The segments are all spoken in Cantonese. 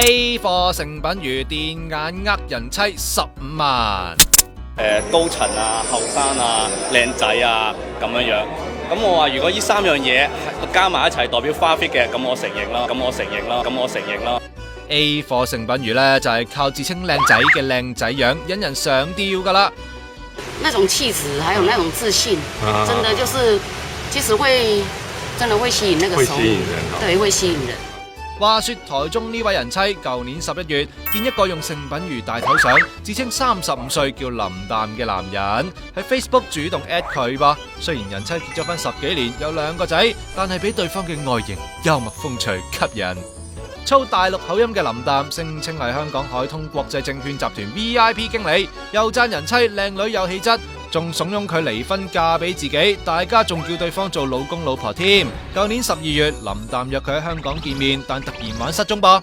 A 貨成品如電眼呃人妻15萬。高層啊、後生啊、靚仔啊咁樣。咁我話如果呢3樣嘢加埋一齊代表花 fit 嘅，咁我承認啦。A 貨成品如呢，就係靠自稱靚仔嘅靚仔樣引人上釣噶啦。那種氣質，還有那種自信，真的就是其實真的會吸引那個手，對，會吸引人。話說台中呢位人妻，舊年11月見一個用成品如大頭相，自稱35歲叫林淡嘅男人喺 Facebook 主動 at 佢噃。雖然人妻結咗婚10幾年，有2個仔，但係俾對方嘅外形幽默風趣吸引。操大陸口音嘅林淡聲稱係香港海通國際證券集團 VIP 經理，又讚人妻靚女有氣質，仲慫恿佢離婚嫁俾自己，大家仲叫對方做老公老婆添。舊年12月，林淡約佢喺香港見面，但突然玩失蹤噃。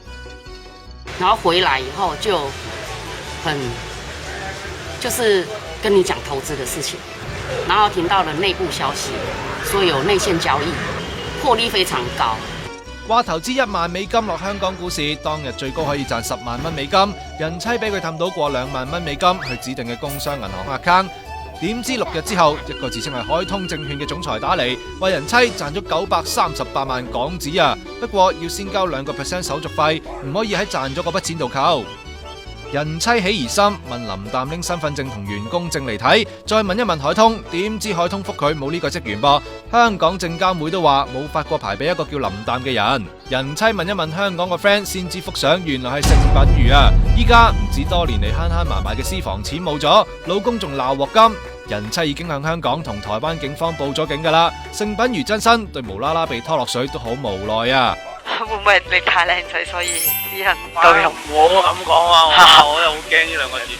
然後回來以後就是跟你講投資的事情，然後聽到了內部消息，說有內線交易，獲利非常高。話投資1萬美金落香港股市，當日最高可以賺10萬蚊美金。人妻俾佢氹到過2萬蚊美金去指定嘅工商銀行 account， 點知6日之後，一個自稱係海通證券嘅總裁打嚟，話人妻賺咗938萬港紙啊！不過要先交2% 手續費，唔可以喺賺咗嗰筆錢度扣。人妻起疑心，問林淡拎身份證同員工證嚟睇，再問一問海通，點知海通覆佢冇呢個職員噃。香港證監會都話冇發過牌俾一個叫林淡嘅人。人妻問一問香港個 friend， 先知覆相原來係成品如啊！依家唔止多年嚟慳慳埋埋嘅私房錢冇咗，老公仲鬧鑊金。人妻已經向香港同台灣警方報咗警噶啦。成品如真身對無啦啦被拖落水都好無奈啊！會唔會你太靚仔，所以啲人都有我咁講啊！我又好驚呢2個字，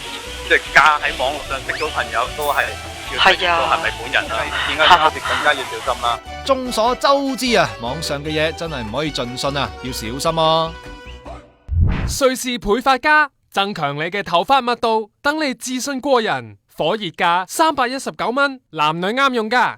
即係加喺網絡上識到朋友都係要知道係咪本人啊？點解我哋更加要小心啦？眾所周知啊，網上嘅嘢真係唔可以盡信啊，要小心啊！瑞士倍髮家增強你嘅頭髮密度，等你自信過人。火熱價319蚊，男女啱用㗎。